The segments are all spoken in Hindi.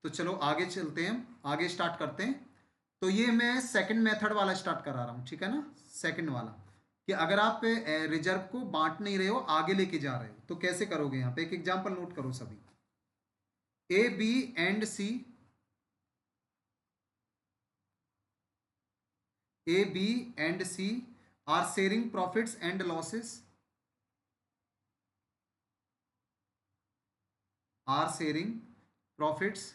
तो चलो आगे चलते हैं, आगे स्टार्ट करते हैं। तो ये मैं सेकंड मेथड वाला स्टार्ट करा रहा हूँ, ठीक है ना। सेकंड वाला कि अगर आप रिजर्व को बांट नहीं रहे हो, आगे लेके जा रहे हो, तो कैसे करोगे। यहाँ पे एक एग्जांपल नोट करो सभी। A B and C, A B and C are sharing profits and losses, are sharing profits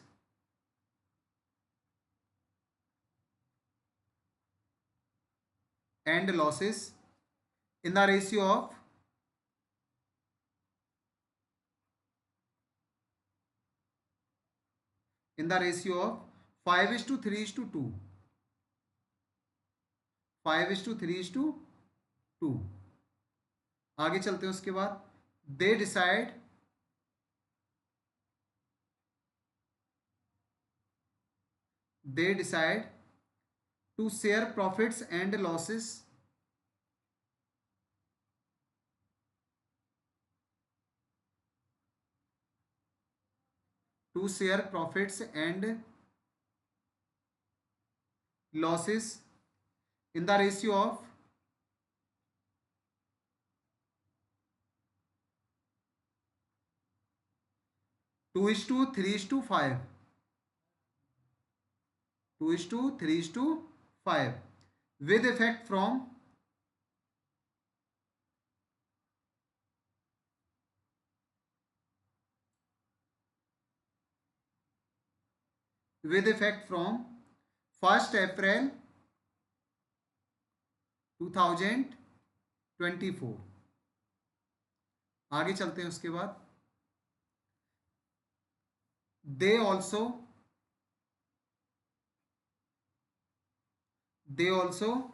and losses in the ratio of in the ratio of 5 is to 3 is to 2, 5 is to 3 is to 2। आगे चलते हैं, उसके बाद they decide to share profits and losses to share profits and losses in the ratio of 2 is to 3 is to 5, 2 is to 3 is to 5 with effect from with effect from 1st April 2024। आगे चलते हैं, उसके बाद they also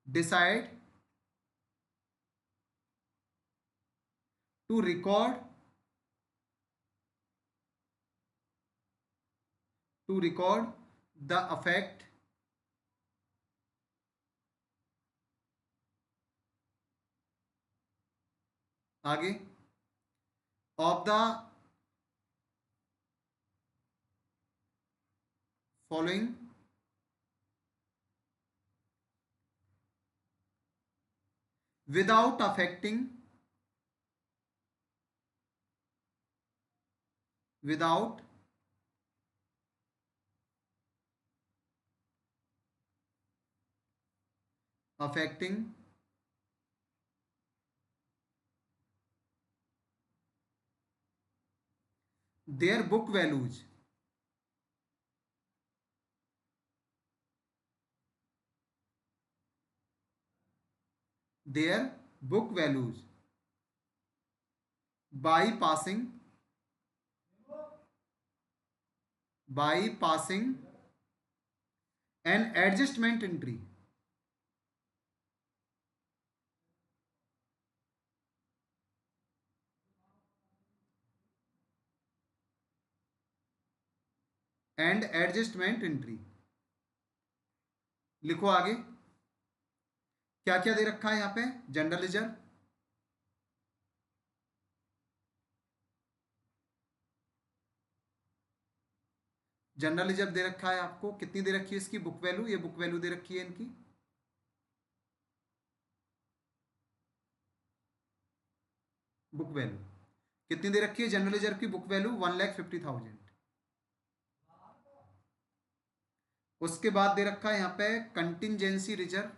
decide to record the effect आगे of the following without affecting without affecting their book values, their book values by passing an adjustment entry, and adjustment entry। लिखो आगे क्या क्या दे रखा है यहाँ पे। जनरल रिजर्व, जनरल रिजर्व दे रखा है आपको, कितनी दे रखी है इसकी बुक वैल्यू, ये बुक वैल्यू दे रखी है इनकी। बुक वैल्यू कितनी दे रखी है जनरल रिजर्व की बुक वैल्यू, 1,50,000। उसके बाद दे रखा है यहाँ पे कंटिजेंसी रिजर्व,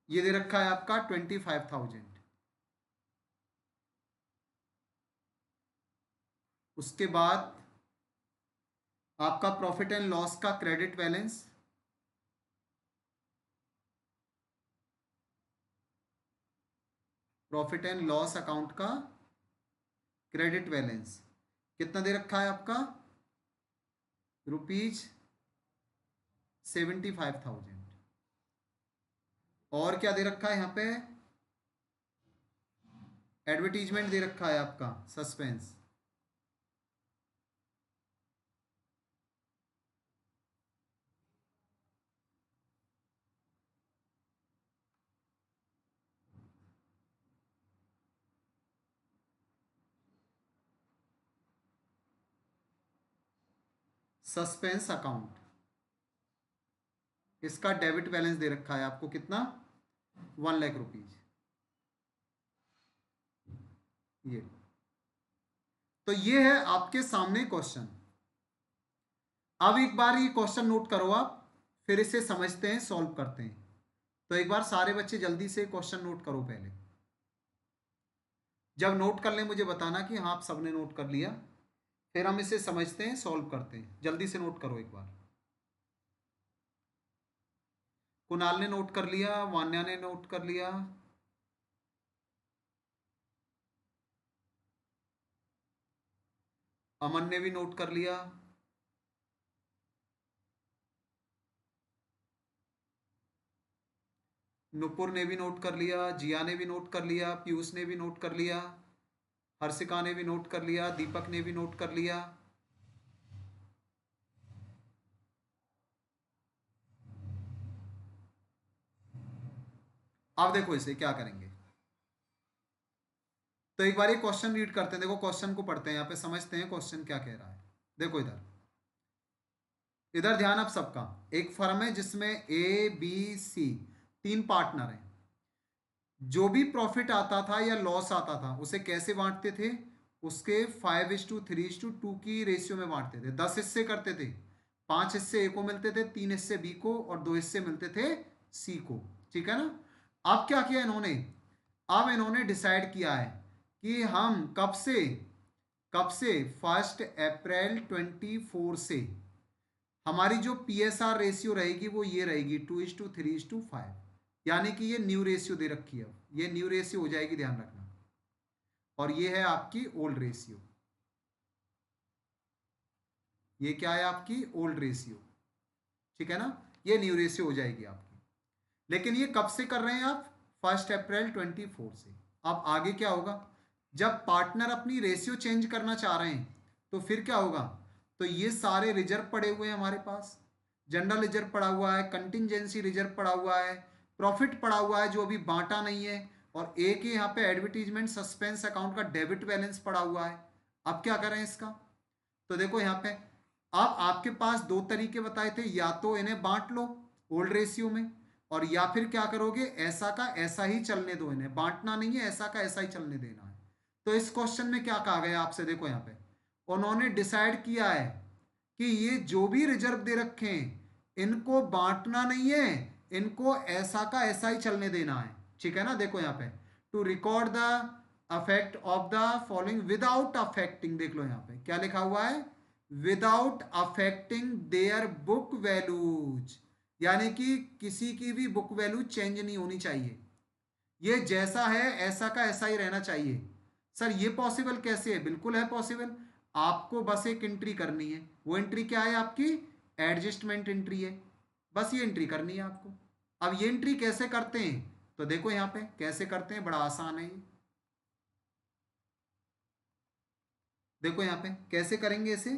ये दे रखा है आपका 25,000। उसके बाद आपका प्रॉफिट एंड लॉस का credit balance, profit and loss account का क्रेडिट बैलेंस कितना दे रखा है आपका, ₹75,000। और क्या दे रखा है यहाँ पे, एडवर्टीजमेंट दे रखा है आपका सस्पेंस, सस्पेंस अकाउंट, इसका डेबिट बैलेंस दे रखा है आपको कितना, 1,00,000 रुपीज। ये तो ये है आपके सामने क्वेश्चन। अब एक बार ये क्वेश्चन नोट करो आप, फिर इसे समझते हैं, सॉल्व करते हैं। तो एक बार सारे बच्चे जल्दी से क्वेश्चन नोट करो पहले। जब नोट कर लें मुझे बताना कि हाँ आप सबने नोट कर लिया, फिर हम इसे समझते हैं, सॉल्व करते हैं। जल्दी से नोट करो एक बार। कुणाल ने नोट कर लिया, वान्या ने नोट कर लिया, अमन ने भी नोट कर लिया, नुपुर ने भी नोट कर लिया, जिया ने भी नोट कर लिया, पीयूष ने भी नोट कर लिया, हर्षिका ने भी नोट कर लिया, दीपक ने भी नोट कर लिया। अब देखो इसे क्या करेंगे। तो एक बार ये क्वेश्चन रीड करते हैं, देखो क्वेश्चन को पढ़ते हैं, यहाँ पे समझते हैं क्वेश्चन क्या कह रहा है। देखो इधर इधर ध्यान आप सबका। एक फर्म है जिसमें ए बी सी 3 पार्टनर हैं। जो भी प्रॉफिट आता था या लॉस आता था उसे कैसे बांटते थे, उसके 5:3:2 की रेशियो में बांटते थे। 10 हिस्से करते थे, 5 हिस्से ए को मिलते थे, 3 हिस्से बी को और 2 हिस्से मिलते थे सी को। ठीक है ना। अब क्या किया इन्होंने, अब इन्होंने डिसाइड किया है कि हम कब से 1 अप्रैल 24 से हमारी जो PSR रेशियो रहेगी वो ये रहेगी 2:3:5। यानी कि ये न्यू रेशियो दे रखी है, ये न्यू रेशियो हो जाएगी, ध्यान रखना। और ये है आपकी ओल्ड रेशियो, ये क्या है आपकी ओल्ड रेशियो। ठीक है ना, ये न्यू रेशियो हो जाएगी आपकी। लेकिन ये कब से कर रहे हैं आप, 1 अप्रैल 24 से। अब आगे क्या होगा, जब पार्टनर अपनी रेशियो चेंज करना चाह रहे हैं तो फिर क्या होगा, तो ये सारे रिजर्व पड़े हुए हैं हमारे पास। जनरल रिजर्व पड़ा हुआ है, कंटिजेंसी रिजर्व पड़ा हुआ है, प्रॉफिट पड़ा हुआ है जो अभी बांटा नहीं है, और एक ही यहाँ पे एडवर्टीजमेंट सस्पेंस अकाउंट का डेबिट बैलेंस पड़ा हुआ है। अब क्या करें इसका, तो देखो यहाँ पे अब आपके पास 2 तरीके बताए थे, या तो इन्हें बांट लो ओल्ड रेशियो में, और या फिर क्या करोगे, ऐसा का ऐसा ही चलने दो, इन्हें बांटना नहीं है, ऐसा का ऐसा ही चलने देना है। तो इस क्वेश्चन में क्या कहा गया आपसे, देखो यहाँ पे उन्होंने डिसाइड किया है कि ये जो भी रिजर्व दे रखे हैं इनको बांटना नहीं है, इनको ऐसा का ऐसा ही चलने देना है। ठीक है ना। देखो यहाँ पे to record the effect of the following without affecting, देख लो यहाँ पे क्या लिखा हुआ है, without affecting their book values. यानी कि किसी की भी बुक वैल्यू चेंज नहीं होनी चाहिए, ये जैसा है ऐसा का ऐसा ही रहना चाहिए। सर ये पॉसिबल कैसे है, बिल्कुल है पॉसिबल। आपको बस एक एंट्री करनी है, वो एंट्री क्या है आपकी, एडजस्टमेंट एंट्री है। बस ये एंट्री करनी है आपको। अब ये एंट्री कैसे करते हैं, तो देखो यहाँ पे कैसे करते हैं, बड़ा आसान है ये। देखो यहाँ पे कैसे करेंगे इसे,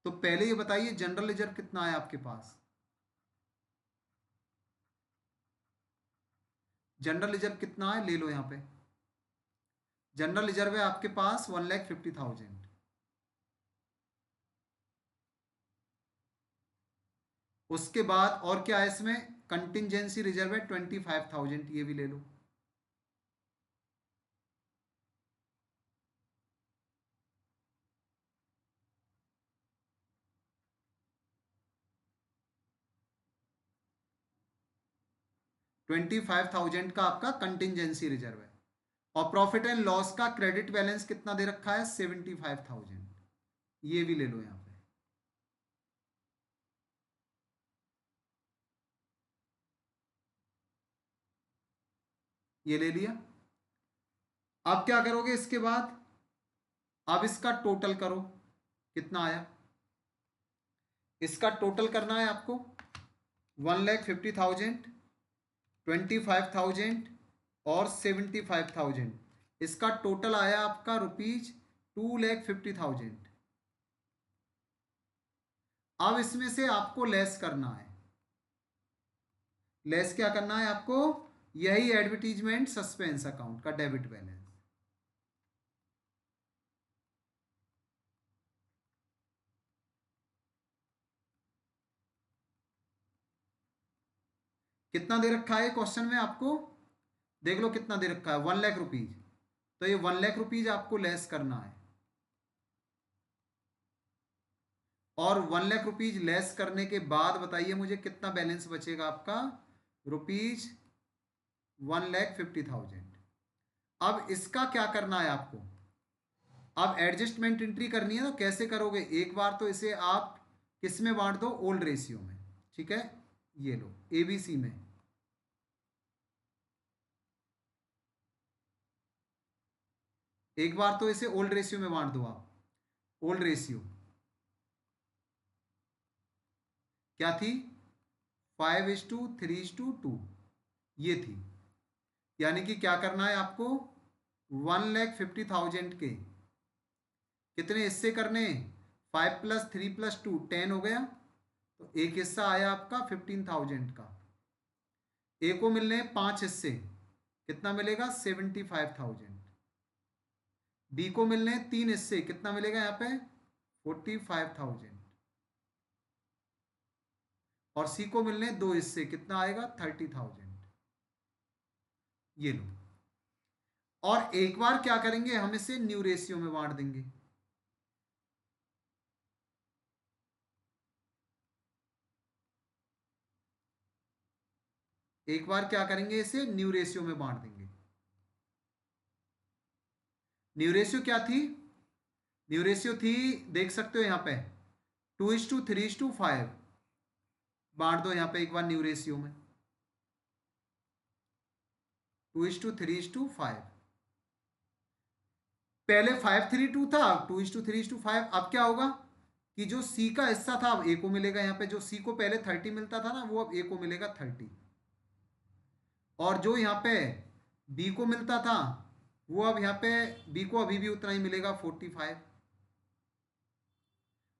तो पहले ये बताइए जनरल रिजर्व कितना है आपके पास, जनरल रिजर्व कितना है, ले लो यहाँ पे। जनरल रिजर्व है आपके पास 1,50,000। उसके बाद और क्या है इसमें, कंटिजेंसी रिजर्व है 25,000, ये भी ले लो। $25,000 का आपका कंटिजेंसी रिजर्व है। और प्रॉफिट एंड लॉस का क्रेडिट बैलेंस कितना दे रखा है, 75,000, ये भी ले लो यहाँ पे। ये ले लिया। अब क्या करोगे इसके बाद, अब इसका टोटल करो, कितना आया, इसका टोटल करना है आपको। 1,50,000, 25,000 और 75,000, इसका टोटल आया आपका ₹2,50,000। अब इसमें से आपको लेस करना है, लेस क्या करना है आपको, यही एडवर्टीजमेंट सस्पेंस अकाउंट का डेबिट बैलेंस। कितना दे रखा है क्वेश्चन में आपको, देख लो कितना दे रखा है, 1 लाख रुपीज। तो ये 1 लाख रुपीज आपको लेस करना है, और 1 लाख रुपीज लेस करने के बाद बताइए मुझे कितना बैलेंस बचेगा आपका, रुपीज 1,50,000। अब इसका क्या करना है आपको, अब एडजस्टमेंट एंट्री करनी है। तो कैसे करोगे, एक बार तो इसे आप किस में बांट दो, ओल्ड रेशियो में, ठीक है। ये लो एबीसी में, एक बार तो इसे ओल्ड रेशियो में बांट दो आप। ओल्ड रेशियो क्या थी, 5:3:2 ये थी। यानी कि क्या करना है आपको, 1,50,000 के कितने हिस्से करने, 5+3+2 10 हो गया। तो एक हिस्सा आया आपका 15,000 का। ए को मिलने 5 हिस्से, कितना मिलेगा 75,000। बी को मिलने 3 हिस्से, कितना मिलेगा यहाँ पे 45,000। और सी को मिलने 2 हिस्से, कितना आएगा 30,000। ये लो। और एक बार क्या करेंगे, हम इसे न्यू रेशियो में बांट देंगे। एक बार क्या करेंगे, इसे न्यू रेशियो में बांट देंगे। न्यू रेशियो क्या थी, न्यू रेशियो थी, देख सकते हो यहां पे 2:3:5। बांट दो यहां पे एक बार न्यू रेशियो में, 2:3:5। पहले 5:3:2 था, 2:3:5। अब क्या होगा कि जो सी का हिस्सा था अब ए को मिलेगा। यहाँ पे जो सी को पहले 30 मिलता था ना, वो अब ए को मिलेगा 30। और जो यहाँ पे बी को मिलता था, वो अब यहाँ पे बी को अभी भी उतना ही मिलेगा 45।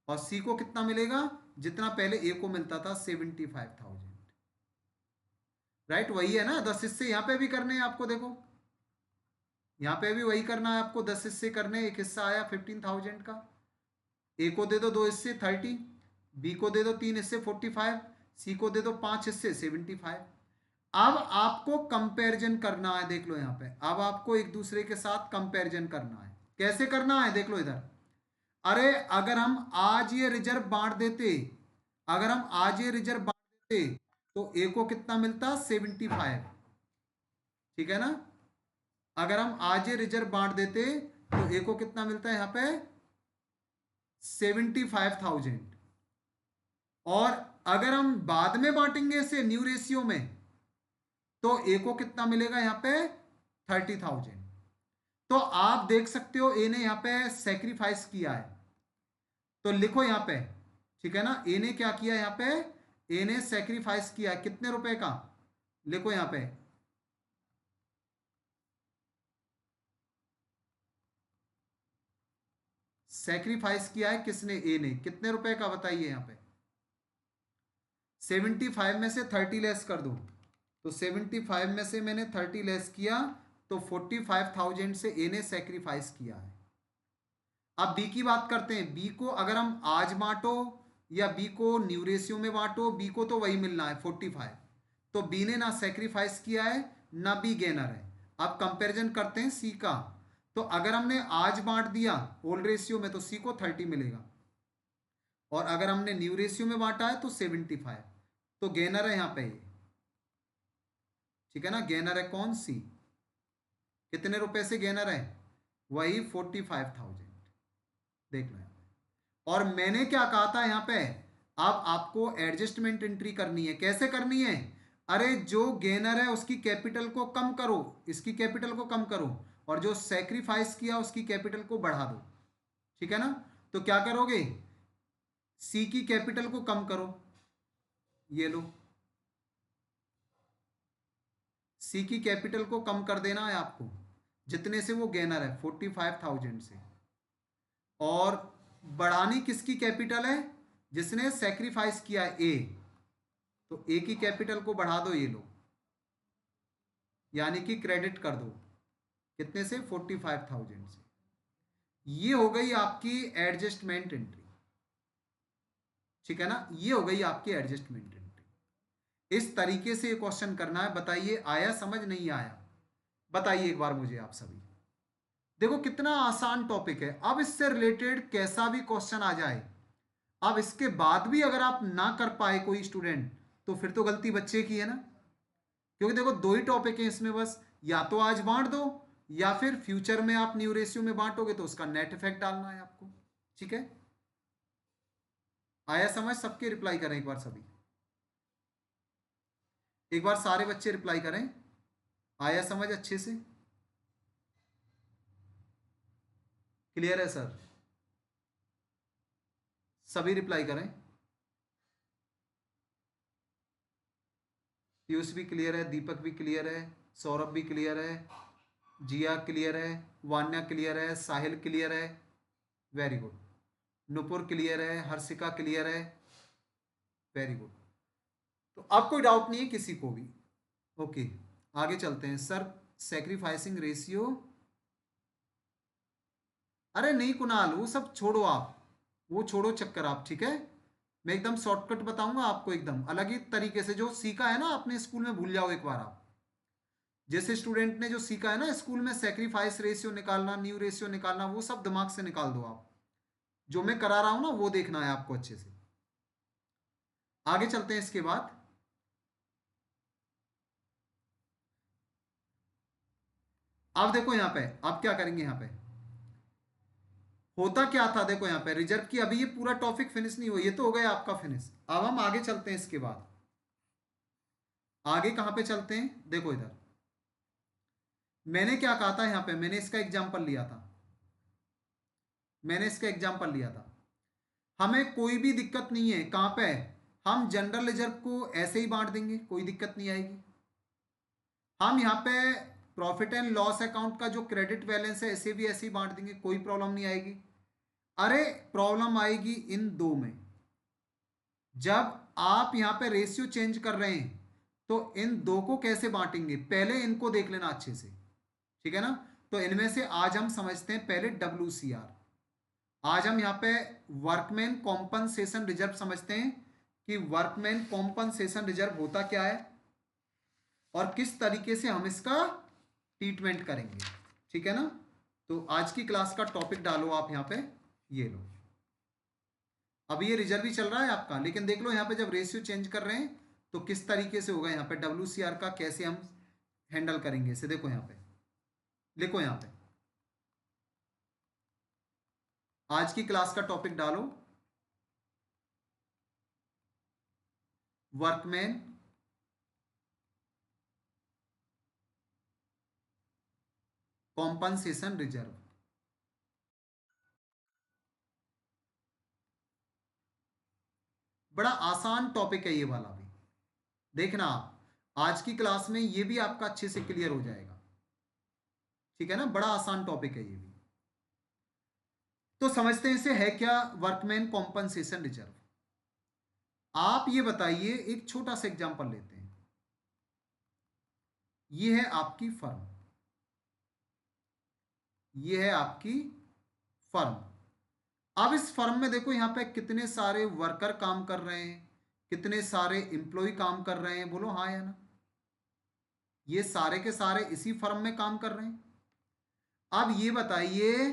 और सी को कितना मिलेगा, जितना पहले ए को मिलता था 75,000। राइट, वही है ना, 10 हिस्से यहाँ पे भी करने हैं आपको। देखो यहाँ पे भी वही करना है आपको, 10 हिस्से करने। एक हिस्सा आया 15,000 का, ए को दे दो 2 हिस्से 30, बी को दे दो 3 हिस्से 45, सी को दे दो 5 हिस्से 75। अब आपको कंपैरिजन करना है, देख लो यहाँ पे। अब आपको एक दूसरे के साथ कंपैरिजन करना है। कैसे करना है, देख लो इधर। अरे अगर हम आज ये रिजर्व बांट देते, अगर हम आज ये रिजर्व बांट देते तो ए को कितना मिलता 75, ठीक है ना। अगर हम आज ये रिजर्व बांट देते तो ए को कितना मिलता है यहाँ पे 75,000। और अगर हम बाद में बांटेंगे इसे न्यू रेशियो में, तो ए को कितना मिलेगा यहाँ पे 30,000। तो आप देख सकते हो ए ने यहाँ पे सेक्रीफाइस किया है। तो लिखो यहाँ पे, ठीक है ना, ए ने क्या किया यहाँ पे, ए ने सेक्रीफाइस किया है कितने रुपए का, लिखो यहाँ पे सेक्रीफाइस किया है किसने, ए ने, कितने रुपए का बताइए यहाँ पे। 75 में से 30 लेस कर दो, तो 75 में से मैंने 30 लेस किया, तो 45,000 से ए ने सेक्रीफाइस किया है। अब बी की बात करते हैं। बी को अगर हम आज बांटो या बी को न्यू रेशियो में बांटो, बी को तो वही मिलना है 45। तो बी ने ना सेक्रीफाइस किया है ना बी गेनर है। अब कंपैरिजन करते हैं सी का। तो अगर हमने आज बांट दिया ओल्ड रेशियो में तो सी को 30 मिलेगा, और अगर हमने न्यू रेशियो में बांटा है तो 75। तो गेनर है यहाँ पे, ठीक है ना, गेनर है कौन, सी। कितने रुपए से गेनर है, वही 45,000। देख लो। और मैंने क्या कहा था यहाँ पे, अब आपको एडजस्टमेंट एंट्री करनी है। कैसे करनी है, अरे जो गेनर है उसकी कैपिटल को कम करो, इसकी कैपिटल को कम करो, और जो सेक्रीफाइस किया उसकी कैपिटल को बढ़ा दो, ठीक है ना। तो क्या करोगे, सी की कैपिटल को कम करो, ये लो, सी की कैपिटल को कम कर देना है आपको, जितने से वो गेनर है 45,000 से। और बढ़ानी किसकी कैपिटल है, जिसने सेक्रीफाइस किया ए, तो ए की कैपिटल को बढ़ा दो, ये लो, यानी कि क्रेडिट कर दो, कितने से 45,000 से। ये हो गई आपकी एडजस्टमेंट एंट्री, ठीक है ना, ये हो गई आपकी एडजस्टमेंट एंट्री। इस तरीके से ये क्वेश्चन करना है। बताइए आया समझ, नहीं आया? बताइए एक बार मुझे आप सभी। देखो कितना आसान टॉपिक है। अब इससे रिलेटेड कैसा भी क्वेश्चन आ जाए, अब इसके बाद भी अगर आप ना कर पाए कोई स्टूडेंट, तो फिर तो गलती बच्चे की है ना। क्योंकि देखो दो ही टॉपिक है इसमें बस, या तो आज बांट दो या फिर फ्यूचर में आप न्यू रेशियो में बांटोगे तो उसका नेट इफेक्ट डालना है आपको। ठीक है, आया समझ? सबके रिप्लाई करें एक बार सभी, एक बार सारे बच्चे रिप्लाई करें। आया समझ अच्छे से? क्लियर है सर? सभी रिप्लाई करें। पीयूष भी क्लियर है, दीपक भी क्लियर है, सौरभ भी क्लियर है, जिया क्लियर है, वान्या क्लियर है, साहिल क्लियर है, वेरी गुड, नुपुर क्लियर है, हर्षिका क्लियर है, वेरी गुड। तो अब कोई डाउट नहीं है किसी को भी? ओके, आगे चलते हैं। सर सैक्रिफाइसिंग रेशियो, अरे नहीं कुणाल, वो सब छोड़ो आप, वो छोड़ो चक्कर आप। ठीक है, मैं एकदम शॉर्टकट बताऊंगा आपको, एकदम अलग ही तरीके से। जो सीखा है ना आपने स्कूल में, भूल जाओ एक बार आप। जैसे स्टूडेंट ने जो सीखा है ना स्कूल में, सैक्रिफाइस रेशियो निकालना, न्यू रेशियो निकालना, वो सब दिमाग से निकाल दो आप। जो मैं करा रहा हूं ना वो देखना है आपको अच्छे से। आगे चलते हैं इसके बाद। अब देखो यहां पे, आप क्या करेंगे यहां पे, होता क्या था देखो यहां पे रिजर्व की, अभी ये पूरा टॉपिक फिनिश नहीं हुआ, ये तो हो गया आपका फिनिश। अब हम आगे चलते हैं इसके बाद। आगे कहां पे चलते हैं, देखो इधर मैंने क्या कहा था, यहां पे मैंने इसका एग्जांपल लिया था, मैंने इसका एग्जांपल लिया था। हमें कोई भी दिक्कत नहीं है, कहां पे हम जनरल रिजर्व को ऐसे ही बांट देंगे, कोई दिक्कत नहीं आएगी। हम यहाँ पे प्रॉफिट एंड लॉस अकाउंट का जो क्रेडिट बैलेंस है ऐसे भी ऐसे ही बांट देंगे, कोई प्रॉब्लम नहीं आएगी। अरे प्रॉब्लम आएगी इन दो में, जब आप यहाँ पे रेशियो चेंज कर रहे हैं तो इन दो को कैसे बांटेंगे, पहले इनको देख लेना अच्छे से। ठीक है ना, तो इनमें से आज हम समझते हैं पहले WCR। आज हम यहाँ पे वर्कमैन कॉम्पनसेशन रिजर्व समझते हैं कि वर्कमैन कॉम्पनसेशन रिजर्व होता क्या है और किस तरीके से हम इसका ट्रीटमेंट करेंगे। ठीक है ना, तो आज की क्लास का टॉपिक डालो आप यहाँ पे, ये लो। अभी ये रिजर्व ही चल रहा है आपका, लेकिन देख लो यहाँ पे जब रेशियो चेंज कर रहे हैं तो किस तरीके से होगा, यहाँ पे WCR का कैसे हम हैंडल करेंगे इसे। देखो यहाँ पे, लिखो यहाँ पे, आज की क्लास का टॉपिक डालो, वर्कमैन कॉम्पनसेशन रिजर्व। बड़ा आसान टॉपिक है ये वाला भी, देखना आप आज की क्लास में ये भी आपका अच्छे से क्लियर हो जाएगा। ठीक है ना, बड़ा आसान टॉपिक है ये भी। तो समझते हैं इसे है क्या, वर्कमैन कॉम्पनसेशन रिजर्व। आप ये बताइए, एक छोटा सा एग्जांपल लेते हैं। ये है आपकी फर्म, ये है आपकी फर्म। अब इस फर्म में देखो यहाँ पे कितने सारे वर्कर काम कर रहे हैं, कितने सारे एम्प्लॉय काम कर रहे हैं, बोलो हाँ या ना। ये सारे के सारे इसी फर्म में काम कर रहे हैं। अब ये बताइए,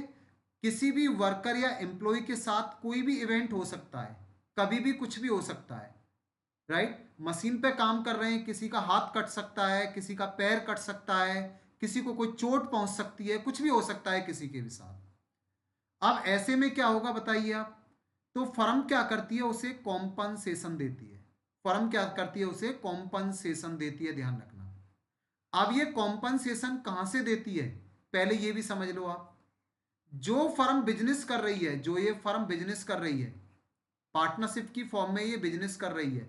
किसी भी वर्कर या एम्प्लॉय के साथ कोई भी इवेंट हो सकता है, कभी भी कुछ भी हो सकता है, राइट। मशीन पे काम कर रहे हैं, किसी का हाथ कट सकता है, किसी का पैर कट सकता है, किसी को कोई चोट पहुंच सकती है, कुछ भी हो सकता है किसी के भी साथ। अब ऐसे में क्या होगा बताइए आप, तो फर्म क्या करती है, उसे कॉम्पनसेशन देती है। फर्म क्या करती है, उसे कॉम्पनसेशन देती है, ध्यान रखना। अब ये कॉम्पनसेशन कहां से देती है, पहले ये भी समझ लो आप। जो फर्म बिजनेस कर रही है, जो ये फर्म बिजनेस कर रही है, पार्टनरशिप की फॉर्म में ये बिजनेस कर रही है,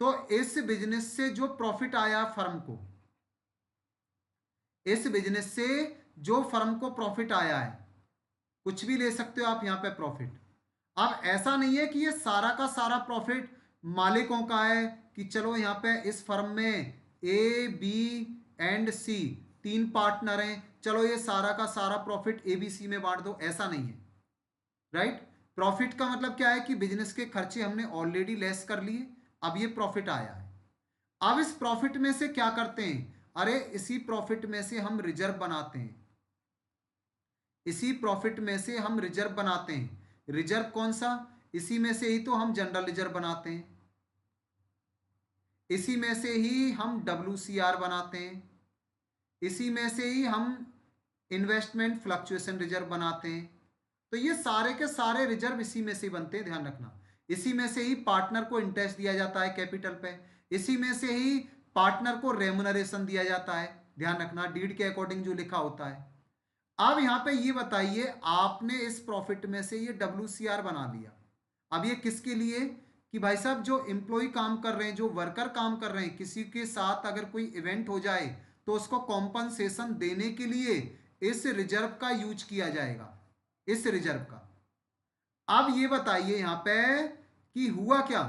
तो इस बिजनेस से जो प्रॉफिट आया फर्म को, इस बिजनेस से जो फर्म को प्रॉफिट आया है, कुछ भी ले सकते हो आप यहाँ पे प्रॉफिट। अब ऐसा नहीं है कि ये सारा का सारा प्रॉफिट मालिकों का है, कि चलो यहाँ पे इस फर्म में A, B एंड C तीन पार्टनर हैं, चलो ये सारा का सारा प्रॉफिट ABC में बांट दो, ऐसा नहीं है, राइट। प्रॉफिट का मतलब क्या है कि बिजनेस के खर्चे हमने ऑलरेडी लेस कर लिए, अब ये प्रॉफिट आया है। अब इस प्रॉफिट में से क्या करते हैं, अरे इसी प्रॉफिट में से हम रिजर्व बनाते हैं, इसी प्रॉफिट में से हम रिजर्व बनाते हैं। रिजर्व कौन सा, इसी में से ही तो हम जनरल रिजर्व बनाते हैं, इसी में से ही हम WCR बनाते हैं, इसी में से ही हम इन्वेस्टमेंट फ्लक्चुएशन रिजर्व बनाते हैं। तो ये सारे के सारे रिजर्व इसी में से ही बनते हैं, ध्यान रखना। इसी में से ही पार्टनर को इंटरेस्ट दिया जाता है कैपिटल पे, इसी में से ही पार्टनर को रेमुनरेशन दिया जाता है, ध्यान रखना, डीड के अकॉर्डिंग जो लिखा होता है। अब यहां पे ये बताइए, आपने इस प्रॉफिट में से ये WCR बना लिया। अब ये किसके लिए, कि भाई साहब जो एम्प्लॉय काम कर रहे हैं, जो वर्कर काम कर रहे हैं, किसी के साथ अगर कोई इवेंट हो जाए तो उसको कॉम्पनसेशन देने के लिए इस रिजर्व का यूज किया जाएगा, इस रिजर्व का। अब ये बताइए यहां पे कि हुआ क्या।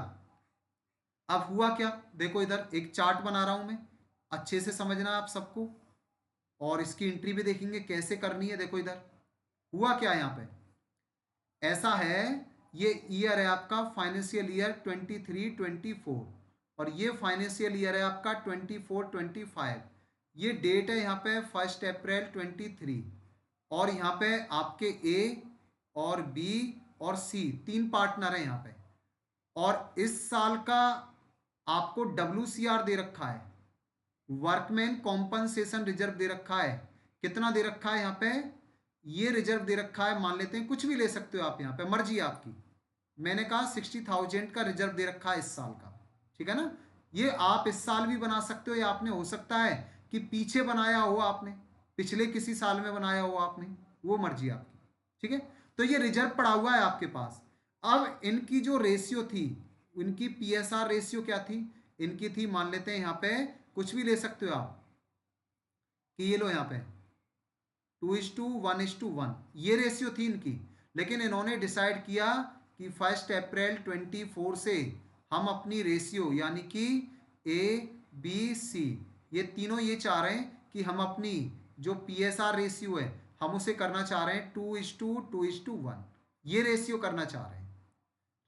अब हुआ क्या, देखो इधर एक चार्ट बना रहा हूं मैं, अच्छे से समझना आप सबको, और इसकी एंट्री भी देखेंगे कैसे करनी है। देखो इधर हुआ क्या यहां पे, ऐसा है, ये ईयर है आपका फाइनेंशियल ईयर 23-24, और ये फाइनेंशियल ईयर है आपका 24-25। ये डेट है यहाँ पे 1 अप्रैल 23, और यहाँ पे आपके ए और बी और सी तीन पार्टनर हैं यहाँ पे, और इस साल का आपको WCR दे रखा है, वर्कमैन कॉम्पनसेशन रिजर्व दे रखा है। कितना दे रखा है यहाँ पे, ये रिजर्व दे रखा है, मान लेते हैं कुछ भी ले सकते हो आप, यहाँ पे मर्जी है आपकी। मैंने कहा 60,000 का रिजर्व दे रखा है इस साल का, ठीक है ना। ये आप इस साल भी बना सकते हो, या आपने हो सकता है कि पीछे बनाया हो, आपने पिछले किसी साल में बनाया हो आपने, वो मर्जी आपकी, ठीक है। तो ये रिजर्व पड़ा हुआ है आपके पास। अब इनकी जो रेशियो थी, इनकी PSR रेशियो क्या थी, इनकी थी, मान लेते हैं यहाँ पे कुछ भी ले सकते हो आप, कि ये लो यहाँ पे 2:1:1, ये रेशियो थी इनकी। लेकिन इन्होंने डिसाइड किया कि 1 अप्रैल 24 से हम अपनी रेशियो, यानी कि ABC, ये तीनों ये चाह रहे हैं कि हम अपनी जो PSR रेशियो है, हम उसे करना चाह रहे हैं 2:2:1, ये रेशियो करना चाह रहे हैं,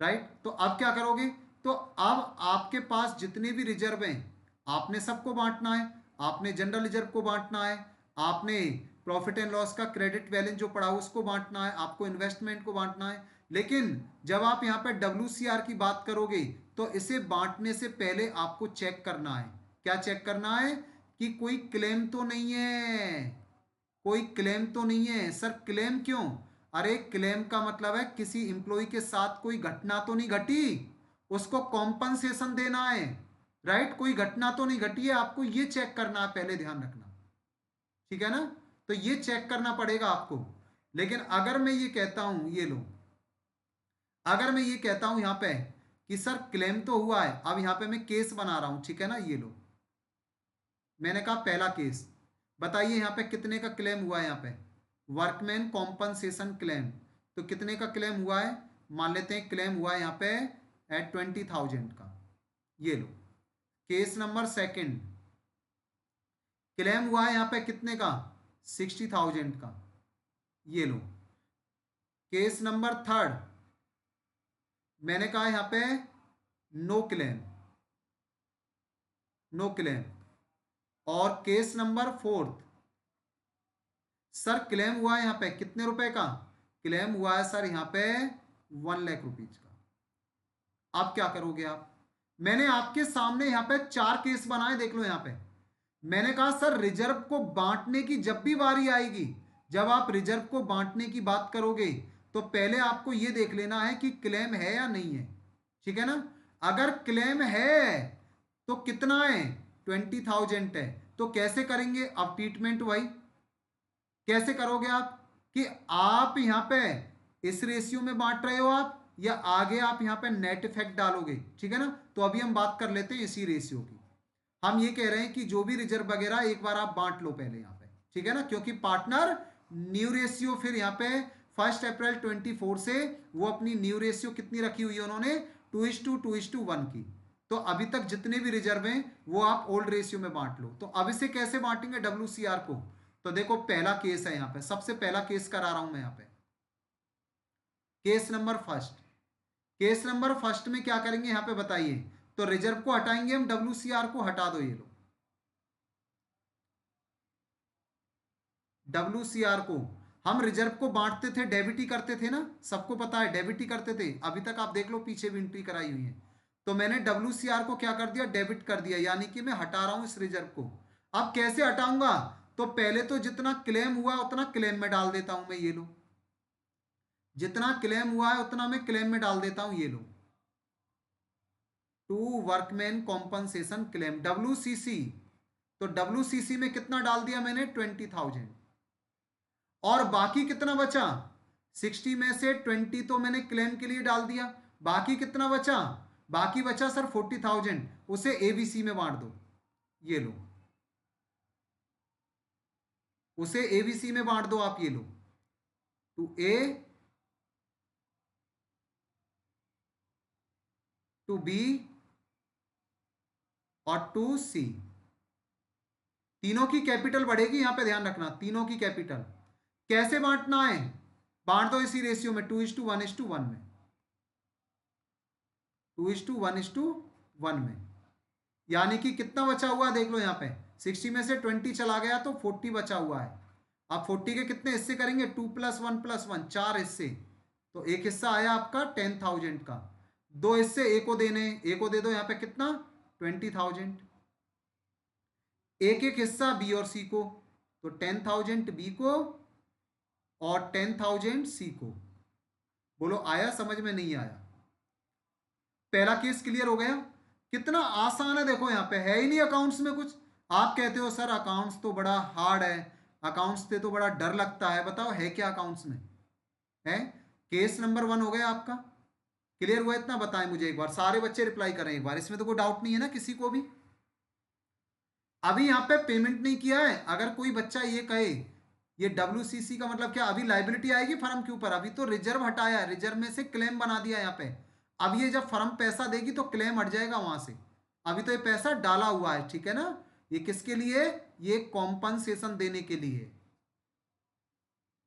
राइट। तो अब क्या करोगे, तो अब आपके पास जितने भी रिजर्व हैं, आपने सबको बांटना है, आपने जनरल रिजर्व को बांटना है, आपने प्रॉफिट एंड लॉस का क्रेडिट बैलेंस जो पड़ा उसको बांटना है, आपको इन्वेस्टमेंट को बांटना है। लेकिन जब आप यहाँ पे WCR की बात करोगे, तो इसे बांटने से पहले आपको चेक करना है, क्या चेक करना है, कि कोई क्लेम तो नहीं है, कोई क्लेम तो नहीं है। सर क्लेम क्यों, अरे क्लेम का मतलब है किसी इंप्लॉय के साथ कोई घटना तो नहीं घटी, उसको कॉम्पनसेशन देना है, राइट। कोई घटना तो नहीं घटी है, आपको ये चेक करना है, पहले ध्यान रखना, ठीक है ना। तो ये चेक करना पड़ेगा आपको। लेकिन अगर मैं ये कहता हूं, ये लो, अगर मैं ये कहता हूं यहां पे कि सर क्लेम तो हुआ है, अब यहां पे मैं केस बना रहा हूं, ठीक है ना, ये लो, मैंने कहा पहला केस, बताइए यहाँ पे कितने का क्लेम हुआ है, यहाँ पे वर्कमैन कॉम्पनसेशन क्लेम, तो कितने का क्लेम हुआ है, मान लेते हैं क्लेम हुआ है यहाँ पे एट 20,000 का, ये लो। केस नंबर सेकंड, क्लेम हुआ है यहाँ पे कितने का, 60,000 का, ये लो। केस नंबर थर्ड, मैंने कहा यहाँ पे नो क्लेम, नो क्लेम। और case number fourth, sir claim हुआ है यहाँ पे कितने रुपए का, क्लेम हुआ है सर यहाँ पे 1 लाख रुपीज का। अब क्या करोगे आप, मैंने आपके सामने यहाँ पे 4 केस बनाए, देख लो यहाँ पे। मैंने कहा सर रिजर्व को बांटने की जब भी बारी आएगी, जब आप रिजर्व को बांटने की बात करोगे, तो पहले आपको यह देख लेना है कि क्लेम है या नहीं है, ठीक है ना। अगर क्लेम है तो कितना है, 20,000 है, तो कैसे करेंगे, अब ट्रीटमेंट वही, कैसे करोगे आप, कि आप यहां पे इस रेशियो में बांट रहे हो आप, या आगे आप यहां पे नेट इफेक्ट डालोगे, ठीक है ना। तो अभी हम बात कर लेते हैं इसी रेशियो की। हम ये कह रहे हैं कि जो भी रिजर्व वगैरह एक बार आप बांट लो पहले यहां पे, ठीक है ना, क्योंकि पार्टनर न्यू रेशियो, फिर यहां पे 1 अप्रैल 24 से वो अपनी न्यू रेशियो कितनी रखी हुई है उन्होंने, 2:2:1 की। तो अभी तक जितने भी रिजर्व हैं वो आप ओल्ड रेशियो में बांट लो। तो अब इसे कैसे बांटेंगे WCR को, तो देखो पहला केस है यहाँ पे, सबसे पहला केस करा रहा हूं मैं यहाँ पे, case number first. Case number first में क्या करेंगे यहाँ पे बताइए, तो रिजर्व को हटाएंगे हम, WCR को हटा दो, ये लो WCR को। हम रिजर्व को बांटते थे, डेबिट ही करते थे ना, सबको पता है डेबिट ही करते थे, अभी तक आप देख लो पीछे भी एंट्री कराई हुई है। तो मैंने WCR को क्या कर दिया, डेबिट कर दिया, यानी कि मैं हटा रहा हूं इस रिजर्व को। अब कैसे हटाऊंगा, तो पहले तो जितना क्लेम हुआ उतना क्लेम में डाल देता हूं मैं, ये लो जितना क्लेम हुआ है उतना मैं क्लेम में डाल देता हूं, ये लो to workman compensation claim WCC। तो WCC में कितना डाल दिया मैंने, 20,000। और बाकी कितना बचा, 60 में से 20 तो मैंने क्लेम के लिए डाल दिया, बाकी कितना बचा, बाकी बचा सर 40,000, उसे ABC में बांट दो, ये लो उसे ABC में बांट दो आप, ये लो टू A, टू B और टू C। तीनों की कैपिटल बढ़ेगी, यहां पे ध्यान रखना, तीनों की कैपिटल। कैसे बांटना है, बांट दो इसी रेशियो में, 2:1:1 में, 2:1:1 में। यानी कि कितना बचा हुआ है देख लो, यहाँ पे 60 में से 20 चला गया तो 40 बचा हुआ है। अब 40 के कितने हिस्से करेंगे, 2+1+1, 4 हिस्से। तो एक हिस्सा आया आपका 10,000 का, दो हिस्से ए को देने, ए को दे दो यहाँ पे कितना, 20,000। एक एक हिस्सा बी और सी को, तो 10,000 बी को और 10,000 सी को। बोलो आया समझ में, नहीं आया। पहला केस क्लियर हो गया, कितना आसान है, देखो यहाँ पे है ही नहीं अकाउंट्स में कुछ। आप कहते हो सर अकाउंट्स तो बड़ा हार्ड है, अकाउंट्स से तो बड़ा डर लगता है, बताओ है क्या अकाउंट्स में, है। केस नंबर 1 हो गया आपका, क्लियर हुआ इतना, बताएं मुझे एक बार, सारे बच्चे रिप्लाई करें एक बार, इसमें तो कोई डाउट नहीं है ना किसी को भी। अभी यहाँ पे पेमेंट नहीं किया है, अगर कोई बच्चा ये कहे ये WCC का मतलब क्या, अभी लाइबिलिटी आएगी फर्म के ऊपर, अभी तो रिजर्व हटाया है, रिजर्व में से क्लेम बना दिया यहाँ पे। अब ये जब फर्म पैसा देगी तो क्लेम हट जाएगा वहां से, अभी तो ये पैसा डाला हुआ है, ठीक है ना। ये किसके लिए, ये कॉम्पनसेशन देने के लिए।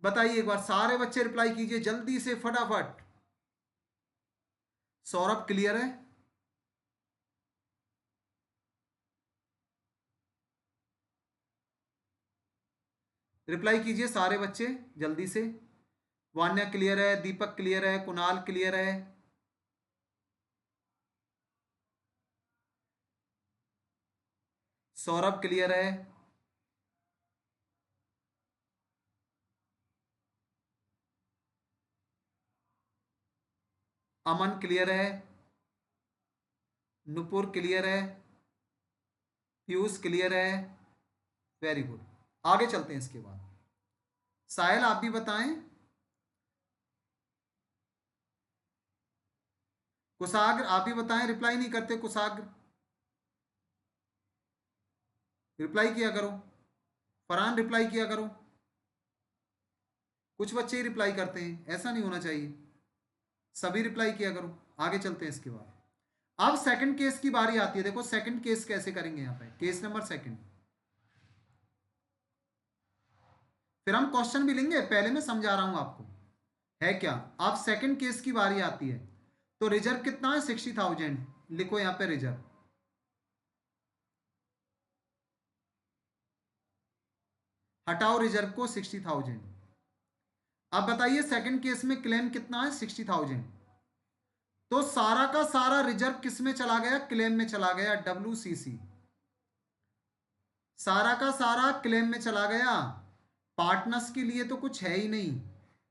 बताइए एक बार, सारे बच्चे रिप्लाई कीजिए जल्दी से फटाफट। सौरभ क्लियर है, रिप्लाई कीजिए सारे बच्चे जल्दी से। वान्या क्लियर है, दीपक क्लियर है, कुणाल क्लियर है, सौरभ क्लियर है, अमन क्लियर है, नुपुर क्लियर है, पीयूष क्लियर है, वेरी गुड। आगे चलते हैं इसके बाद, साहिल आप भी बताएं। कुशाग्र आप भी बताएं, रिप्लाई नहीं करते कुशाग्र, रिप्लाई किया करो। फरहान रिप्लाई किया करो, कुछ बच्चे ही रिप्लाई करते हैं, ऐसा नहीं होना चाहिए, सभी रिप्लाई किया करो। आगे चलते हैं इसके बाद, अब सेकंड केस की बारी आती है, देखो सेकंड केस कैसे करेंगे यहाँ पे, केस नंबर सेकंड। फिर हम क्वेश्चन भी लेंगे, पहले मैं समझा रहा हूं आपको है क्या। अब सेकंड केस की बारी आती है, तो रिजर्व कितना है, 60,000, लिखो यहाँ पे रिजर्व, हटाओ रिजर्व को 60,000। अब बताइए सेकंड केस में क्लेम कितना है, 60,000। तो सारा का सारा रिजर्व किस में चला गया, क्लेम में चला गया, WCC। सारा का सारा क्लेम में चला गया, पार्टनर्स के लिए तो कुछ है ही नहीं,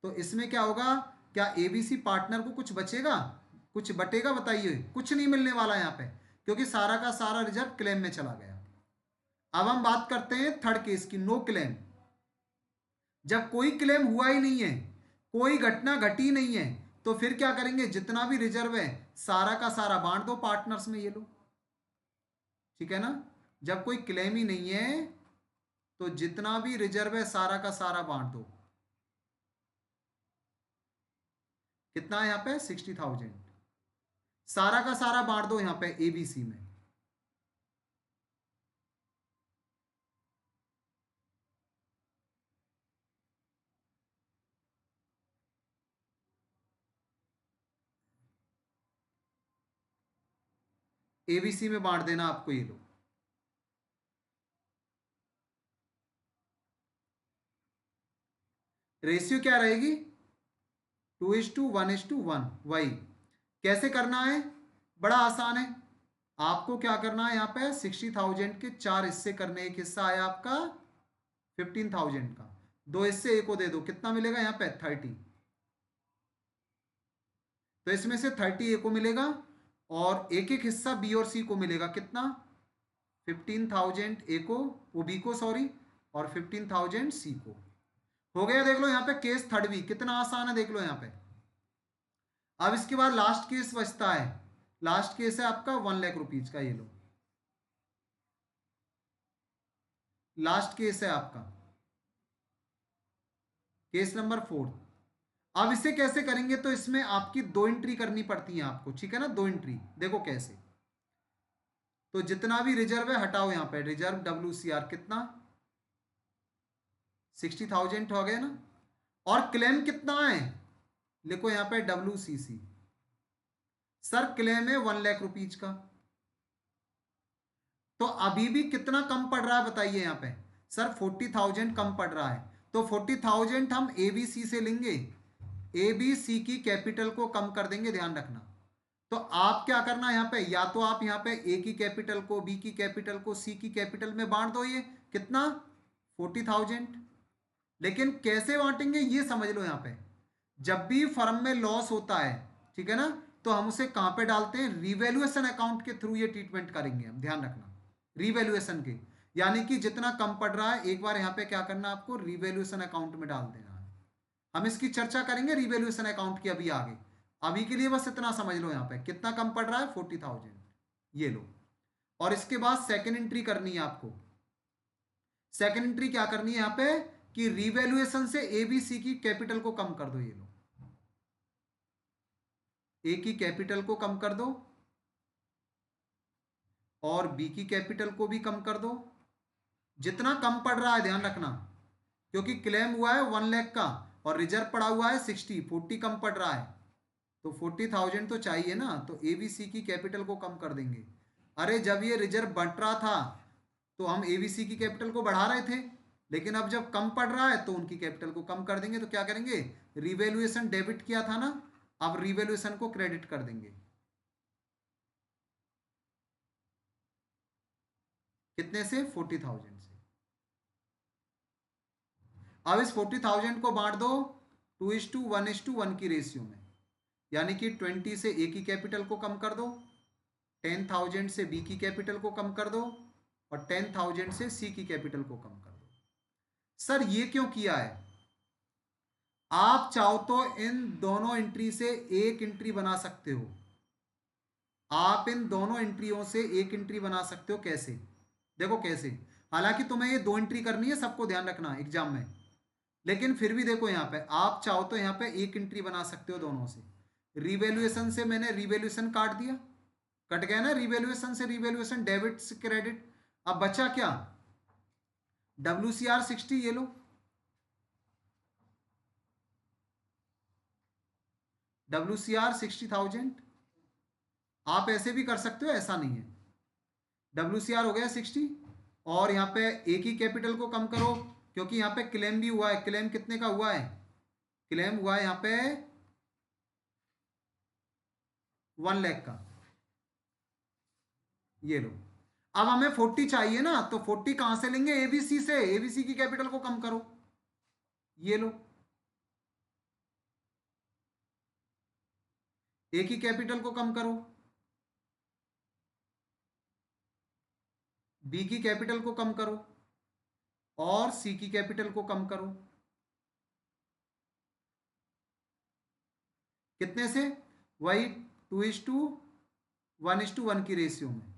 तो इसमें क्या होगा, क्या ABC पार्टनर को कुछ बचेगा, कुछ बटेगा, बताइए, कुछ नहीं मिलने वाला यहाँ पे, क्योंकि सारा का सारा रिजर्व क्लेम में चला गया। अब हम बात करते हैं थर्ड केस की, नो क्लेम। जब कोई क्लेम हुआ ही नहीं है, कोई घटना घटी नहीं है, तो फिर क्या करेंगे, जितना भी रिजर्व है सारा का सारा बांट दो पार्टनर्स में, ये लो, ठीक है ना। जब कोई क्लेम ही नहीं है तो जितना भी रिजर्व है सारा का सारा बांट दो। कितना है यहाँ पे, 60,000, सारा का सारा बांट दो यहाँ पे ABC में। एबीसी में बांट देना आपको, ये लो। रेशियो क्या रहेगी? 2:1:1। वही कैसे करना है? बड़ा आसान है। आपको क्या करना है, यहाँ पे 60,000 के 4 हिस्से करने, एक हिस्सा आया आपका 15,000 का, 2 हिस्से ए को दे दो, कितना मिलेगा यहाँ पे 30। तो इसमें से 30 ए को मिलेगा और एक एक हिस्सा बी और सी को मिलेगा, कितना 15,000 ए को, वो बी को सॉरी, और 15,000 सी को। हो गया। देख लो यहाँ पे केस थर्ड भी कितना आसान है, देख लो यहाँ पे। अब इसके बाद लास्ट केस बचता है। लास्ट केस है आपका 1,00,000 रुपीज का, ये लो लास्ट केस है आपका, केस नंबर 4। अब इसे कैसे करेंगे, तो इसमें आपकी 2 एंट्री करनी पड़ती है आपको, ठीक है ना, 2 एंट्री। देखो कैसे, तो जितना भी रिजर्व है हटाओ, यहाँ पे रिजर्व WCR कितना 60,000 हो गया ना, और क्लेम कितना है, लिखो यहाँ पे WCC। सर क्लेम है 1,00,000 रुपीज का, तो अभी भी कितना कम पड़ रहा है बताइए यहाँ पे। सर 40,000 कम पड़ रहा है, तो 40,000 हम ABC से लेंगे, ABC की कैपिटल को कम कर देंगे, ध्यान रखना। तो आप क्या करना है यहाँ पे, या तो आप यहाँ पे ए की कैपिटल को, बी की कैपिटल को, सी की कैपिटल में बांट दो, ये कितना 40,000। लेकिन कैसे बांटेंगे ये समझ लो। यहाँ पे जब भी फर्म में लॉस होता है, ठीक है ना, तो हम उसे कहां पे डालते हैं, रिवैल्यूएशन अकाउंट के थ्रू ये ट्रीटमेंट करेंगे हम, ध्यान रखना, रिवैल्यूएशन के। यानी कि जितना कम पड़ रहा है एक बार यहाँ पे क्या करना आपको, रिवैल्यूएशन अकाउंट में डाल देना है। हम इसकी चर्चा करेंगे रिवैल्यूएशन अकाउंट की अभी आगे। अभी के लिए बस इतना समझ लो, यहाँ पे कितना कम पड़ रहा है 40,000, ये लो। और इसके बाद सेकेंड एंट्री करनी है आपको। सेकेंड एंट्री क्या करनी है यहाँ पे, कि रिवैल्यूएशन से ABC की कैपिटल को कम कर दो, ये लो ए की कैपिटल को कम कर दो और बी की कैपिटल को भी कम कर दो। जितना कम पड़ रहा है ध्यान रखना, क्योंकि क्लेम हुआ है 1,00,000 का और रिजर्व पड़ा हुआ है 40 कम पड़ रहा है, तो 40,000 तो चाहिए ना, तो ABC की कैपिटल को कम कर देंगे। अरे जब ये रिजर्व बढ़ रहा था तो हम ABC की कैपिटल को बढ़ा रहे थे, लेकिन अब जब कम पड़ रहा है तो उनकी कैपिटल को कम कर देंगे। तो क्या करेंगे, रिवैल्यूएशन डेबिट किया था ना, अब रिवैल्यूएशन को क्रेडिट कर देंगे, कितने से 40,000 से। अब इस 40,000 को बांट दो 2:1:1 की रेशियो में, यानी कि 20 से ए की कैपिटल को कम कर दो, 10,000 से बी की कैपिटल को कम कर दो और 10,000 से सी की कैपिटल को कम कर दो। सर ये क्यों किया है, आप चाहो तो इन दोनों एंट्री से एक एंट्री बना सकते हो। आप इन दोनों एंट्रियों से एक एंट्री बना सकते हो, कैसे, देखो कैसे। हालांकि तुम्हें ये 2 एंट्री करनी है, सबको ध्यान रखना एग्जाम में, लेकिन फिर भी देखो यहाँ पे आप चाहो तो यहाँ पे एक एंट्री बना सकते हो दोनों से। रिवैल्यूएशन से मैंने रिवैल्यूएशन काट दिया, कट गया ना, रिवैल्यूएशन से रिवैल्यूएशन, डेबिट से क्रेडिट। अब बचा क्या, WCR 60, ये लो WCR 60,000। आप ऐसे भी कर सकते हो, ऐसा नहीं है। WCR हो गया 60 और यहाँ पे ए की कैपिटल को कम करो, क्योंकि यहाँ पे क्लेम भी हुआ है। क्लेम कितने का हुआ है, क्लेम हुआ है यहाँ पे 1,00,000 का, ये लो। अब हमें 40 चाहिए ना, तो 40 कहां से लेंगे, ABC से, ABC की कैपिटल को कम करो, ये लो। ए की कैपिटल को कम करो, बी की कैपिटल को कम करो और सी की कैपिटल को कम करो, कितने से, वही 2:1:1 की रेशियो में,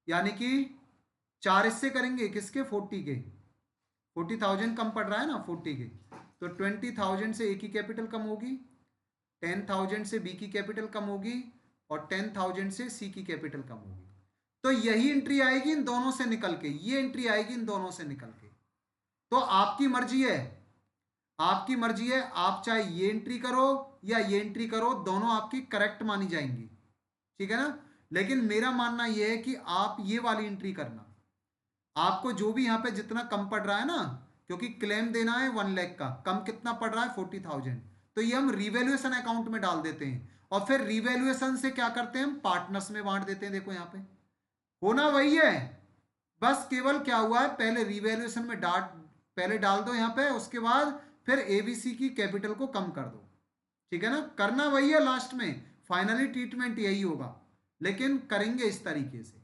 यानी कि 4 हिस्से करेंगे किसके, 40 के। 40,000 कम पड़ रहा है ना 40 के, तो 20,000 से ए की कैपिटल कम होगी, 10,000 से बी की कैपिटल कम होगी और 10,000 से सी की कैपिटल कम होगी। तो यही एंट्री आएगी इन दोनों से निकल के, ये एंट्री आएगी इन दोनों से निकल के। तो आपकी मर्जी है, आपकी मर्जी है, आप चाहे ये एंट्री करो या ये एंट्री करो, दोनों आपकी करेक्ट मानी जाएंगी, ठीक है ना। लेकिन मेरा मानना ये है कि आप ये वाली एंट्री करना, आपको जो भी यहाँ पे जितना कम पड़ रहा है ना, क्योंकि क्लेम देना है 1 लाख का, कम कितना पड़ रहा है 40,000, तो ये हम रिवेल्युएशन अकाउंट में डाल देते हैं और फिर रिवेल्युएशन से क्या करते हैं, हम पार्टनर्स में बांट देते हैं। देखो यहाँ पे होना वही है, बस केवल क्या हुआ है, पहले रिवेल्युएशन में पहले डाल दो यहाँ पे, उसके बाद फिर एबीसी की कैपिटल को कम कर दो, ठीक है ना। करना वही है, लास्ट में फाइनली ट्रीटमेंट यही होगा, लेकिन करेंगे इस तरीके से।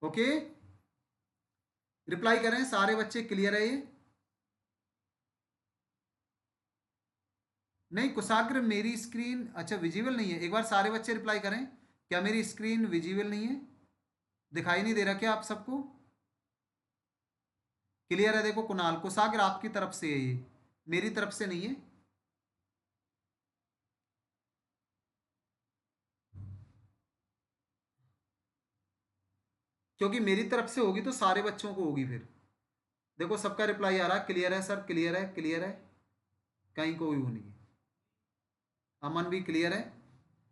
ओके, रिप्लाई करें सारे बच्चे, क्लियर है ये? नहीं कुशाग्र, मेरी स्क्रीन अच्छा विजिबल नहीं है, एक बार सारे बच्चे रिप्लाई करें, क्या मेरी स्क्रीन विजिबल नहीं है, दिखाई नहीं दे रहा क्या आप सबको? क्लियर है? देखो कुणाल, कुशाग्र आपकी तरफ से है ये, मेरी तरफ से नहीं है। क्योंकि मेरी तरफ से होगी तो सारे बच्चों को होगी फिर। देखो सबका रिप्लाई आ रहा है, क्लियर है सर, क्लियर है, क्लियर है, कहीं कोई वो नहीं है। अमन भी क्लियर है,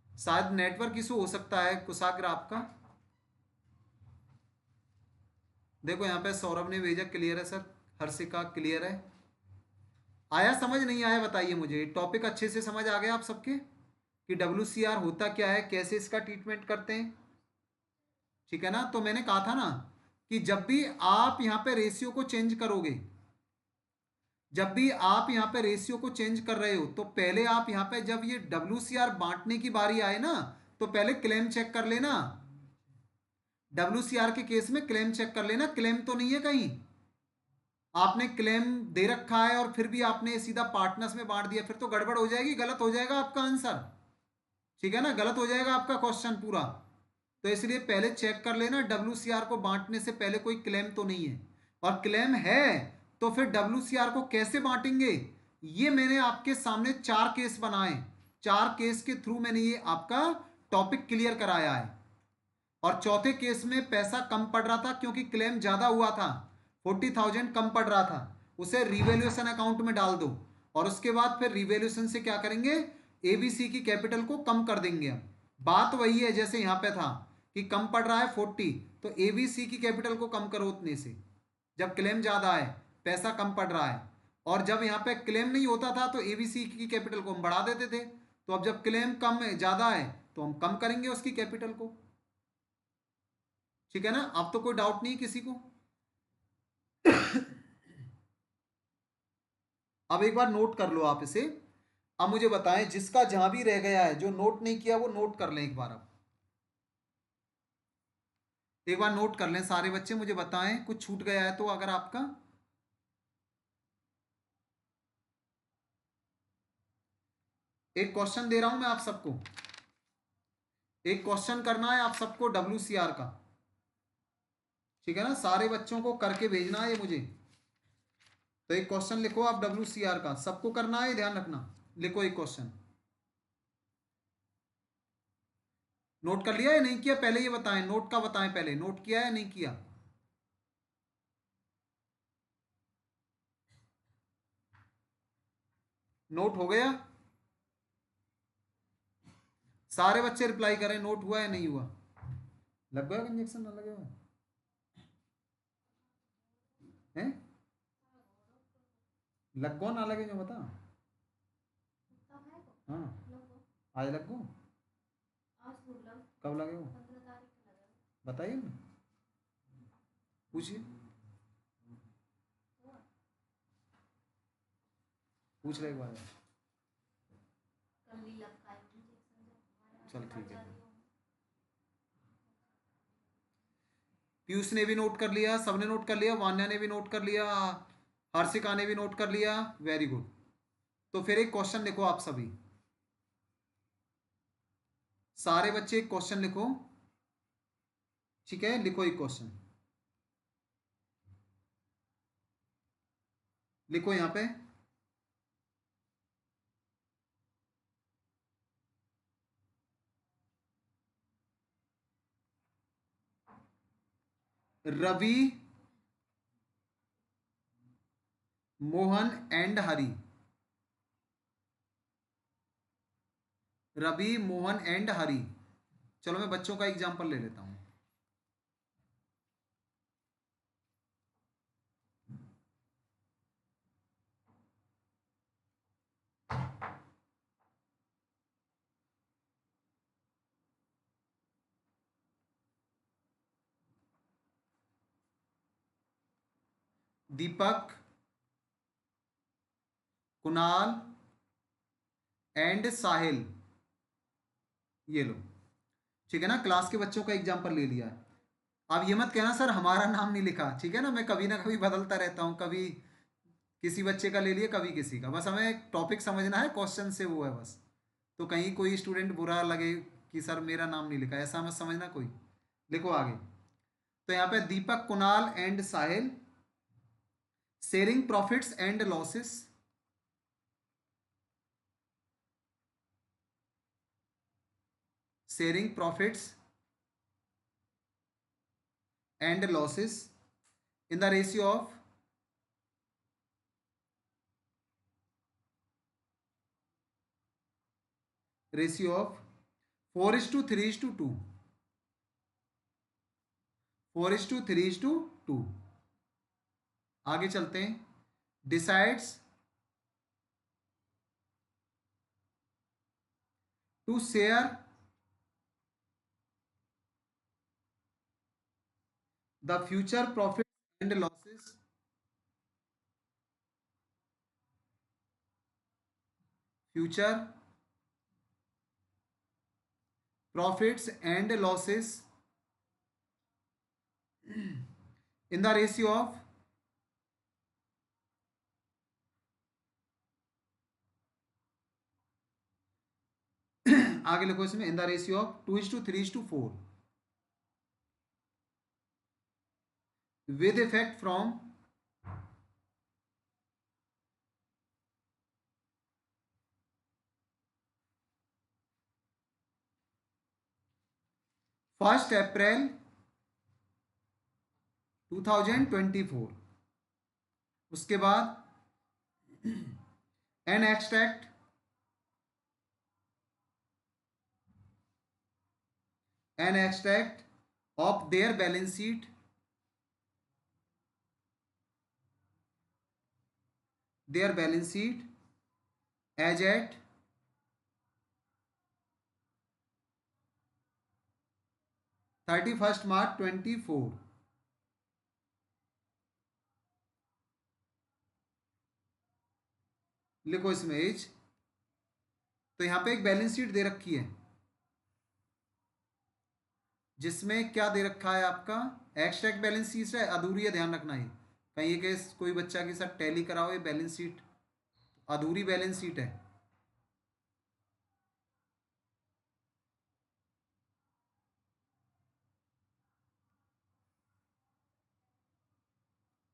शायद नेटवर्क इशू हो सकता है कुशाग्र आपका। देखो यहाँ पे सौरभ ने भेजा क्लियर है सर, हर्षिका क्लियर है। आया समझ, नहीं आया बताइए मुझे, टॉपिक अच्छे से समझ आ गया आप सबके कि WCR होता क्या है, कैसे इसका ट्रीटमेंट करते हैं, ठीक है ना। तो मैंने कहा था ना कि जब भी आप यहाँ पे रेशियो को चेंज करोगे, जब भी आप यहाँ पे रेशियो को चेंज कर रहे हो, तो पहले आप यहाँ पे जब ये WCR बांटने की बारी आए ना, तो पहले क्लेम चेक कर लेना। WCR के केस में क्लेम चेक कर लेना, क्लेम तो नहीं है कहीं, आपने क्लेम दे रखा है और फिर भी आपने सीधा पार्टनर्स में बांट दिया, फिर तो गड़बड़ हो जाएगी, गलत हो जाएगा आपका आंसर, ठीक है ना, गलत हो जाएगा आपका क्वेश्चन पूरा। तो इसलिए पहले चेक कर लेना WCR को बांटने से पहले कोई क्लेम तो नहीं है, और क्लेम है तो फिर WCR को कैसे बांटेंगे, ये मैंने आपके सामने 4 केस बनाए, 4 केस के थ्रू मैंने ये आपका टॉपिक क्लियर कराया है। और चौथे केस में पैसा कम पड़ रहा था क्योंकि क्लेम ज्यादा हुआ था, 40,000 कम पड़ रहा था, उसे रिवेल्यूएशन अकाउंट में डाल दो, और उसके बाद फिर रिवेल्यूएशन से क्या करेंगे, एबीसी की कैपिटल को कम कर देंगे हम। बात वही है जैसे यहाँ पे था कि कम पड़ रहा है 40, तो एबीसी की कैपिटल को कम करो उतने से, जब क्लेम ज्यादा है, पैसा कम पड़ रहा है। और जब यहाँ पे क्लेम नहीं होता था तो एबीसी की कैपिटल को हम बढ़ा देते थे, तो अब जब क्लेम कम है, ज्यादा है, तो हम कम करेंगे उसकी कैपिटल को, ठीक है ना। अब तो कोई डाउट नहीं किसी को। अब एक बार नोट कर लो आप इसे, अब मुझे बताएं जिसका जहां भी रह गया है, जो नोट नहीं किया वो नोट कर लें एक बार, अब एक बार नोट कर लें सारे बच्चे, मुझे बताएं कुछ छूट गया है तो अगर आपका। एक क्वेश्चन दे रहा हूं मैं आप सबको, एक क्वेश्चन करना है आप सबको WCR का, ठीक है ना, सारे बच्चों को करके भेजना है ये मुझे। तो एक क्वेश्चन लिखो आप WCR का, सबको करना है, ध्यान रखना, लिखो एक क्वेश्चन। नोट कर लिया या नहीं किया, पहले ये बताएं, नोट का बताएं, पहले नोट किया या नहीं किया। नोट हो गया, सारे बच्चे रिप्लाई करें, नोट हुआ या नहीं हुआ, लग गया इंजेक्शन ना लगे हुआ है, लग गो ना लगे जो बता। हाँ आज लग गो, कब लगे हो बताइए ना, पूछिए, पूछ रहे एक बार, चल ठीक है। पीयूष ने भी नोट कर लिया, सबने नोट कर लिया, वान्या ने भी नोट कर लिया, हर्षिका ने भी नोट कर लिया, वेरी गुड। तो फिर एक क्वेश्चन लिखो आप सभी, सारे बच्चे एक क्वेश्चन लिखो, ठीक है, लिखो एक क्वेश्चन, लिखो यहां पे, रवि, मोहन एंड हरि, रवि, मोहन एंड हरी। चलो मैं बच्चों का एग्जाम्पल ले लेता हूँ। दीपक, कुणाल एंड साहिल, ये लो। ठीक है ना, क्लास के बच्चों का एग्जाम्पल ले लिया है। अब ये मत कहना सर हमारा नाम नहीं लिखा, ठीक है ना, मैं कभी ना कभी बदलता रहता हूँ, कभी किसी बच्चे का ले लिए, कभी किसी का। बस हमें एक टॉपिक समझना है, क्वेश्चन से वो है बस। तो कहीं कोई स्टूडेंट बुरा लगे कि सर मेरा नाम नहीं लिखा, ऐसा मत समझना कोई। लिखो आगे। तो यहाँ पे Deepak, Kunal and Sahil sharing profits and losses, sharing profits and losses in the ratio of 4:3:2, 4:3:2। आगे चलते हैं। Decides to share the future profit and losses, future profits and losses in the ratio of, आगे लिखो इसमें, in the ratio of 2:3:4 with effect from first April 2024। उसके बाद an extract of their balance sheet, as at 31st March 24। लिखो इसमें एज। तो यहाँ पे एक बैलेंस शीट दे रखी है जिसमें क्या दे रखा है आपका, एक्सट्रैक्ट बैलेंस शीट है, अधूरी है, ध्यान रखना। है कहीं के कोई बच्चा के साथ टैली कराओ, ये बैलेंस शीट अधूरी बैलेंस शीट है।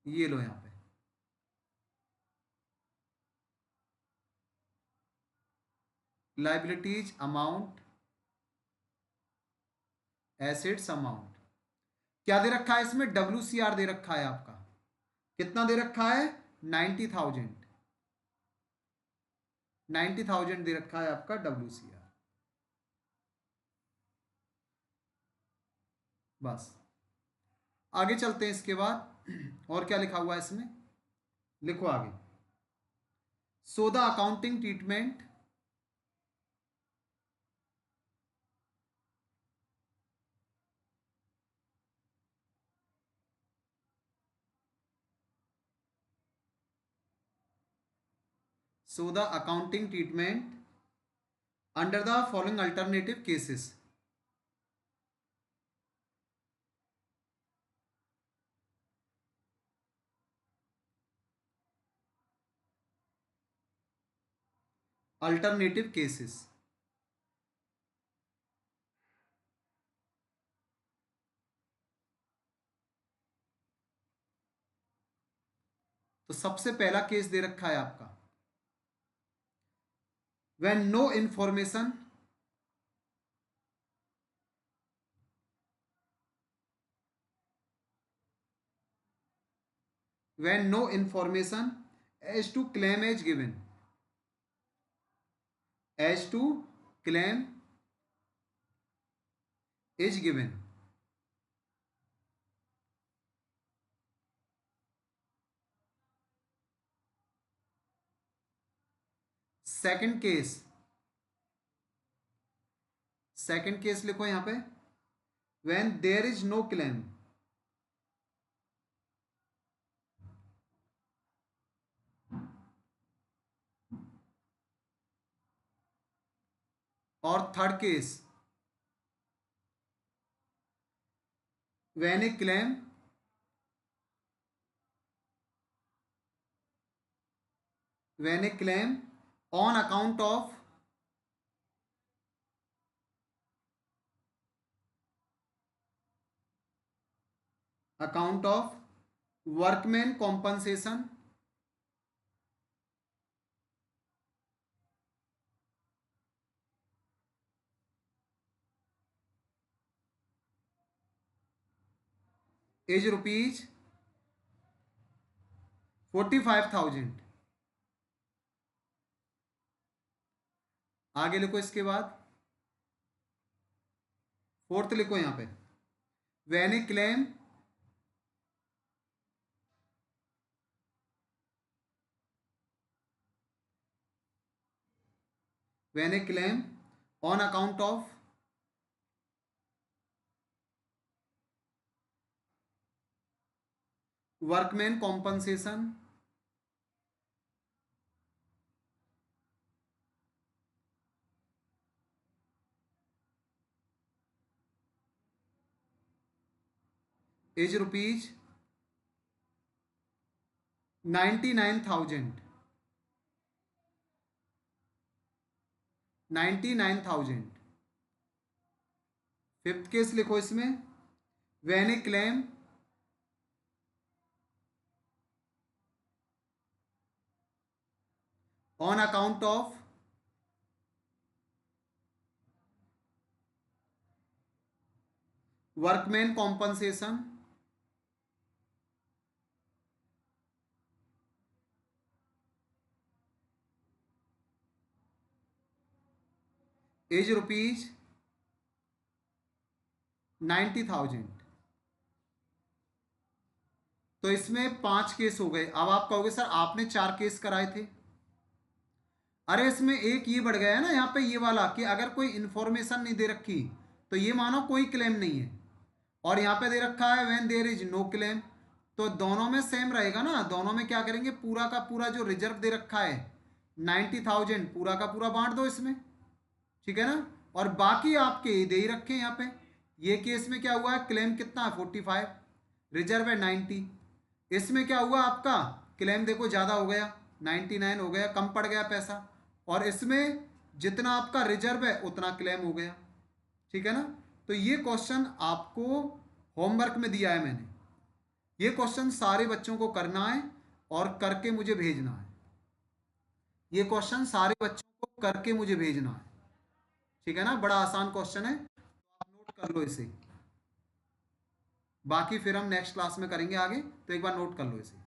ये लो यहाँ पे लाइबिलिटीज अमाउंट, एसेट्स अमाउंट। क्या दे रखा है इसमें, WCR दे रखा है आपका। कितना दे रखा है, 90,000, 90,000 दे रखा है आपका WCR। बस आगे चलते हैं। इसके बाद और क्या लिखा हुआ है इसमें, लिखो आगे। So the accounting treatment so the accounting treatment under the following alternative cases, alternative cases। तो सबसे पहला केस दे रखा है आपका, when no information as to claim is given, as to claim is given. Second case लिखो यहां पे, when there is no claim. और third case, when a claim on account of workman compensation is rupees 45,000. आगे लिखो, इसके बाद फोर्थ लिखो यहां पे, when a claim on account of workman compensation is rupees 99,000. 99,000. Fifth case लिखो इसमें, when a claim on account of workman compensation is rupees 90,000. तो इसमें 5 केस हो गए. अब आप कहोगे सर आपने 4 केस कराए थे. अरे इसमें एक ये बढ़ गया है ना यहाँ पे, ये वाला कि अगर कोई इंफॉर्मेशन नहीं दे रखी तो ये मानो कोई क्लेम नहीं है, और यहाँ पे दे रखा है when there is no claim, तो दोनों में सेम रहेगा ना. दोनों में क्या करेंगे, पूरा का पूरा जो रिजर्व दे रखा है 90,000 पूरा का पूरा बांट दो इसमें, ठीक है ना. और बाकी आपके दे ही रखे यहाँ पे. ये केस में क्या हुआ है, क्लेम कितना है 45, रिजर्व है 90. इसमें क्या हुआ आपका, क्लेम देखो ज़्यादा हो गया 99 हो गया, कम पड़ गया पैसा, और इसमें जितना आपका रिजर्व है उतना क्लेम हो गया, ठीक है ना. तो ये क्वेश्चन आपको होमवर्क में दिया है मैंने. ये क्वेश्चन सारे बच्चों को करना है और करके मुझे भेजना है. ये क्वेश्चन सारे बच्चों को करके मुझे भेजना है, ठीक है ना. बड़ा आसान क्वेश्चन है, तो आप नोट कर लो इसे. बाकी फिर हम नेक्स्ट क्लास में करेंगे आगे, तो एक बार नोट कर लो इसे.